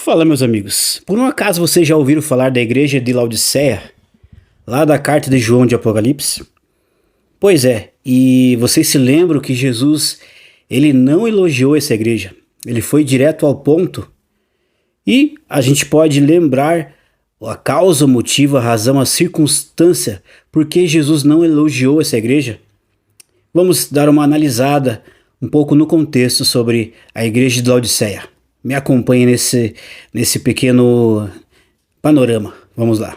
Fala, meus amigos. Por um acaso vocês já ouviram falar da igreja de Laodiceia, lá da carta de João de Apocalipse? Pois é, e vocês se lembram que Jesus, ele não elogiou essa igreja, ele foi direto ao ponto. E a gente pode lembrar a causa, o motivo, a razão, a circunstância por que Jesus não elogiou essa igreja. Vamos dar uma analisada um pouco no contexto sobre a igreja de Laodiceia. Me acompanhe nesse pequeno panorama. Vamos lá.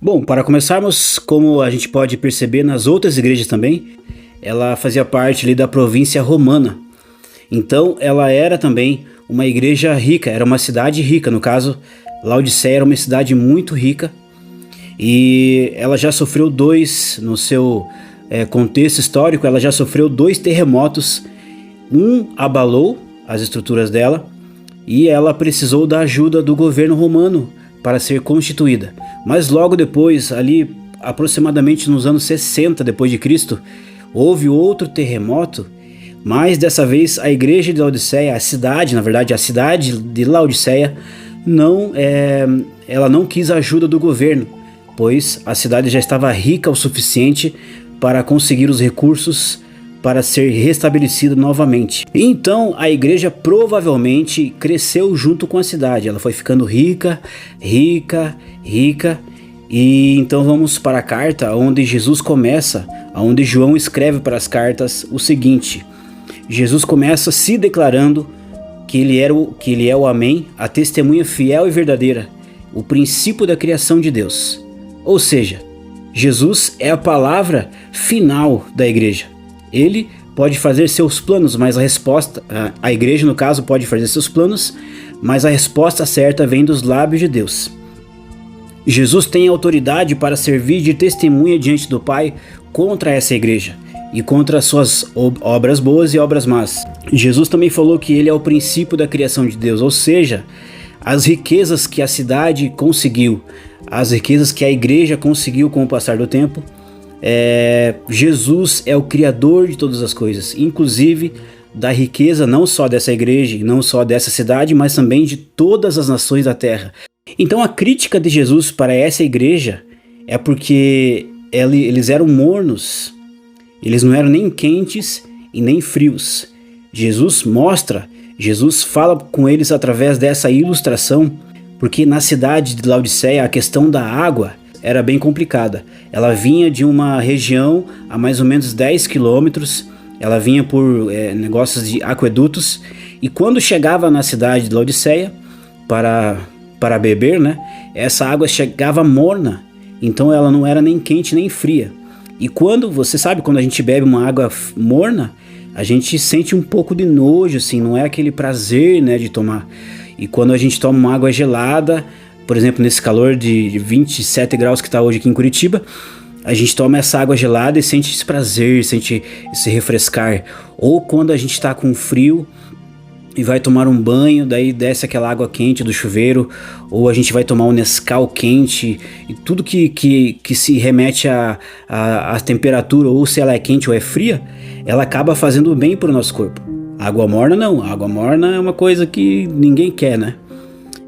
Bom, para começarmos, como a gente pode perceber nas outras igrejas também, ela fazia parte ali da província romana. Então ela era também uma igreja rica, era uma cidade rica. No caso, Laodiceia era uma cidade muito rica e ela já sofreu no seu contexto histórico, ela já sofreu 2 terremotos. Um abalou as estruturas dela e ela precisou da ajuda do governo romano para ser constituída. Mas logo depois, ali aproximadamente nos anos 60 depois de Cristo, houve outro terremoto, mas dessa vez a igreja de Laodiceia, a cidade de Laodiceia, ela não quis a ajuda do governo, pois a cidade já estava rica o suficiente para conseguir os recursos para ser restabelecida novamente. Então a igreja provavelmente cresceu junto com a cidade, ela foi ficando rica. E então vamos para a carta onde Jesus começa, onde João escreve para as cartas o seguinte: Jesus começa se declarando que ele é o Amém, a testemunha fiel e verdadeira, o princípio da criação de Deus. Ou seja, Jesus é a palavra final da igreja. Ele pode fazer seus planos, mas a igreja no caso pode fazer seus planos, mas a resposta certa vem dos lábios de Deus. Jesus tem autoridade para servir de testemunha diante do Pai contra essa igreja e contra as suas obras boas e obras más. Jesus também falou que ele é o princípio da criação de Deus, ou seja, as riquezas que a cidade conseguiu, as riquezas que a igreja conseguiu com o passar do tempo, Jesus é o criador de todas as coisas, inclusive da riqueza não só dessa igreja, não só dessa cidade, mas também de todas as nações da terra. Então a crítica de Jesus para essa igreja é porque eles eram mornos, eles não eram nem quentes e nem frios. Jesus fala com eles através dessa ilustração, porque na cidade de Laodiceia a questão da água era bem complicada. Ela vinha de uma região a mais ou menos 10 quilômetros, ela vinha por negócios de aquedutos, e quando chegava na cidade de Laodiceia para beber, essa água chegava morna, então ela não era nem quente nem fria. E quando a gente bebe uma água morna, a gente sente um pouco de nojo, assim, não é aquele prazer, de tomar. E quando a gente toma uma água gelada, por exemplo, nesse calor de 27 graus que está hoje aqui em Curitiba, a gente toma essa água gelada e sente esse prazer, sente esse refrescar. Ou quando a gente está com frio e vai tomar um banho, daí desce aquela água quente do chuveiro, ou a gente vai tomar um Nescau quente, e tudo que se remete à temperatura, ou se ela é quente ou é fria, ela acaba fazendo bem para o nosso corpo. Água morna não, água morna é uma coisa que ninguém quer,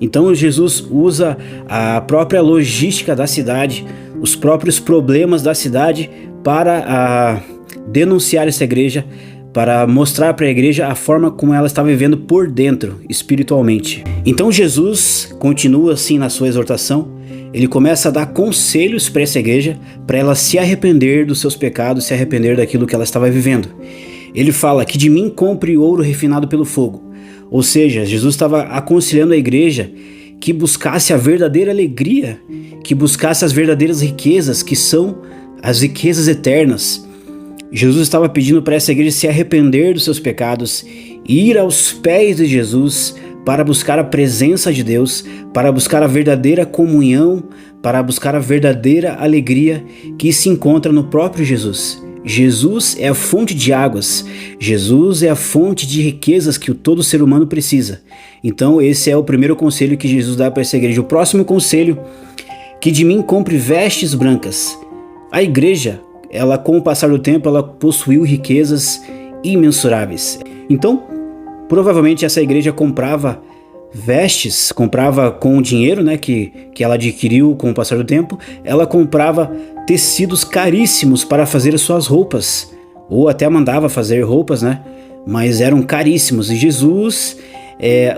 Então Jesus usa a própria logística da cidade, os próprios problemas da cidade para denunciar essa igreja, para mostrar para a igreja a forma como ela está vivendo por dentro, espiritualmente. Então Jesus continua assim na sua exortação, ele começa a dar conselhos para essa igreja, para ela se arrepender dos seus pecados, se arrepender daquilo que ela estava vivendo. Ele fala que de mim compre ouro refinado pelo fogo. Ou seja, Jesus estava aconselhando a igreja que buscasse a verdadeira alegria, que buscasse as verdadeiras riquezas, que são as riquezas eternas. Jesus estava pedindo para essa igreja se arrepender dos seus pecados, ir aos pés de Jesus para buscar a presença de Deus, para buscar a verdadeira comunhão, para buscar a verdadeira alegria que se encontra no próprio Jesus. Jesus é a fonte de águas, Jesus é a fonte de riquezas que todo ser humano precisa. Então esse é o primeiro conselho que Jesus dá para essa igreja. O próximo conselho, que de mim compre vestes brancas. A igreja, ela com o passar do tempo, ela possuiu riquezas imensuráveis. Então, provavelmente essa igreja comprava vestes, comprava com o dinheiro, né, que ela adquiriu com o passar do tempo, ela comprava tecidos caríssimos para fazer as suas roupas, ou até mandava fazer roupas, né, mas eram caríssimos. E Jesus,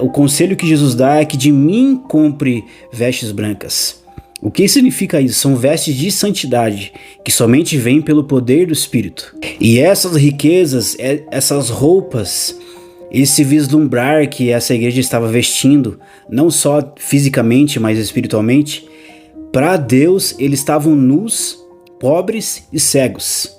o conselho que Jesus dá é que de mim compre vestes brancas. O que significa isso? São vestes de santidade, que somente vêm pelo poder do Espírito. E essas riquezas, essas roupas, esse vislumbrar que essa igreja estava vestindo, não só fisicamente, mas espiritualmente, para Deus eles estavam nus, pobres e cegos.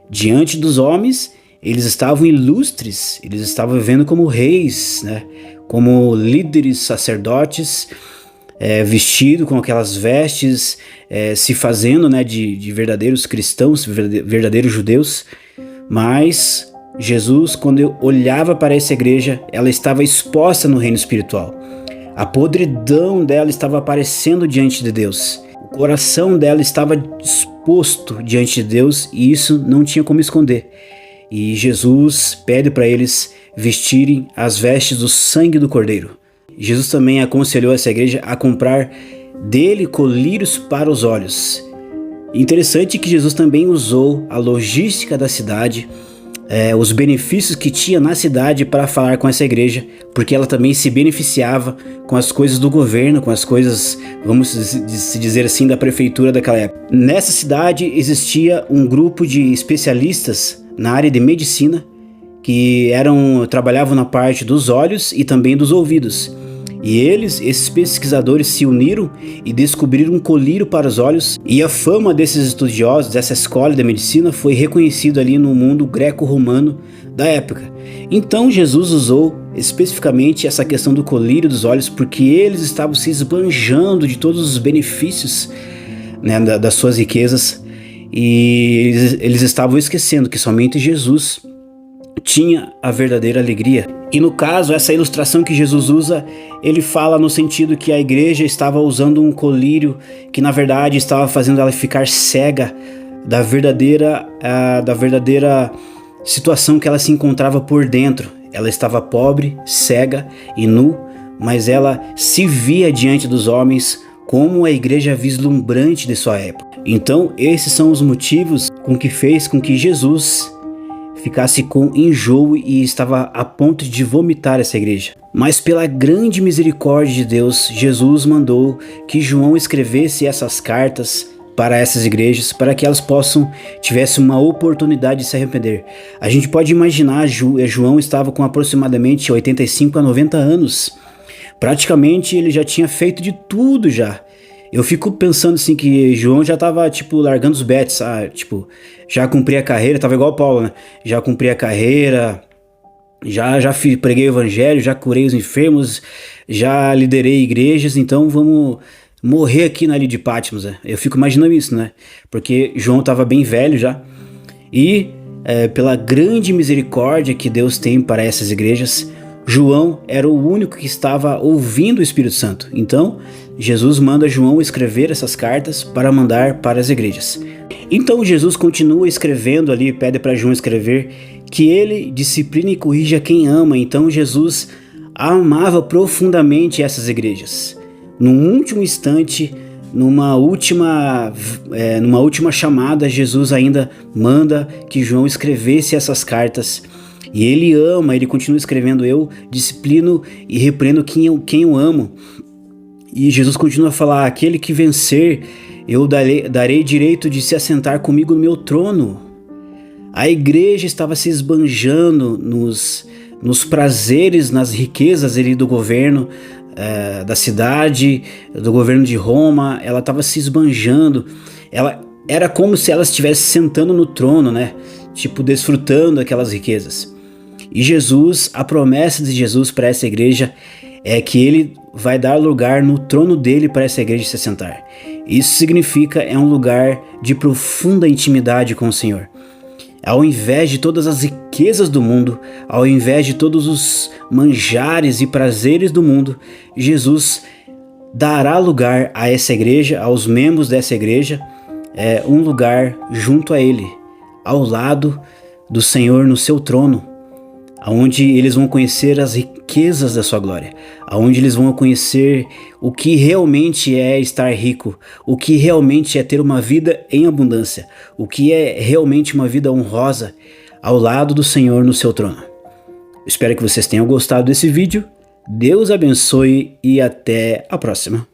Diante dos homens, eles estavam ilustres, eles estavam vivendo como reis, né? Como líderes, sacerdotes, vestido com aquelas vestes, se fazendo, né, de verdadeiros cristãos, verdadeiros judeus. Mas Jesus, quando eu olhava para essa igreja, ela estava exposta no reino espiritual. A podridão dela estava aparecendo diante de Deus. O coração dela estava exposto diante de Deus e isso não tinha como esconder. E Jesus pede para eles vestirem as vestes do sangue do Cordeiro. Jesus também aconselhou essa igreja a comprar dele colírios para os olhos. Interessante que Jesus também usou a logística da cidade, os benefícios que tinha na cidade para falar com essa igreja, porque ela também se beneficiava com as coisas do governo, com as coisas, vamos se dizer assim, da prefeitura daquela época. Nessa cidade existia um grupo de especialistas na área de medicina que trabalhavam na parte dos olhos e também dos ouvidos. E esses pesquisadores se uniram e descobriram um colírio para os olhos, e a fama desses estudiosos, dessa escola de medicina, foi reconhecida ali no mundo greco-romano da época. Então Jesus usou especificamente essa questão do colírio dos olhos, porque eles estavam se esbanjando de todos os benefícios, né, das suas riquezas, e eles estavam esquecendo que somente Jesus tinha a verdadeira alegria. E no caso, essa ilustração que Jesus usa, ele fala no sentido que a igreja estava usando um colírio que na verdade estava fazendo ela ficar cega da verdadeira situação que ela se encontrava por dentro. Ela estava pobre, cega e nu, mas ela se via diante dos homens como a igreja vislumbrante de sua época. Então, esses são os motivos que fez com que Jesus ficasse com enjoo e estava a ponto de vomitar essa igreja. Mas pela grande misericórdia de Deus, Jesus mandou que João escrevesse essas cartas para essas igrejas, para que elas tivessem uma oportunidade de se arrepender. A gente pode imaginar, João estava com aproximadamente 85 a 90 anos. Praticamente ele já tinha feito de tudo já. Eu fico pensando assim que João já tava, largando os bets, já cumpri a carreira, tava igual o Paulo, né? Já cumpri a carreira, já preguei o evangelho, já curei os enfermos, já liderei igrejas, então vamos morrer aqui na ilha de Patmos, né? Eu fico imaginando isso, né? Porque João tava bem velho já, e pela grande misericórdia que Deus tem para essas igrejas, João era o único que estava ouvindo o Espírito Santo. Então, Jesus manda João escrever essas cartas para mandar para as igrejas. Então, Jesus continua escrevendo ali, pede para João escrever que ele disciplina e corrige a quem ama. Então, Jesus amava profundamente essas igrejas. Num último instante, numa última chamada, Jesus ainda manda que João escrevesse essas cartas. E ele ama, ele continua escrevendo: eu disciplino e repreendo quem eu amo. E Jesus continua a falar: aquele que vencer, eu darei direito de se assentar comigo no meu trono. A igreja estava se esbanjando nos prazeres, nas riquezas ali do governo da cidade, do governo de Roma. Ela estava se esbanjando. Era como se ela estivesse sentando no trono, né? Desfrutando aquelas riquezas. E Jesus, a promessa de Jesus para essa igreja é que ele vai dar lugar no trono dele para essa igreja se assentar. Isso significa um lugar de profunda intimidade com o Senhor. Ao invés de todas as riquezas do mundo, ao invés de todos os manjares e prazeres do mundo, Jesus dará lugar a essa igreja, aos membros dessa igreja, um lugar junto a ele, ao lado do Senhor no seu trono. aonde eles vão conhecer as riquezas da sua glória, aonde eles vão conhecer o que realmente é estar rico, o que realmente é ter uma vida em abundância, o que é realmente uma vida honrosa ao lado do Senhor no seu trono. Espero que vocês tenham gostado desse vídeo. Deus abençoe e até a próxima.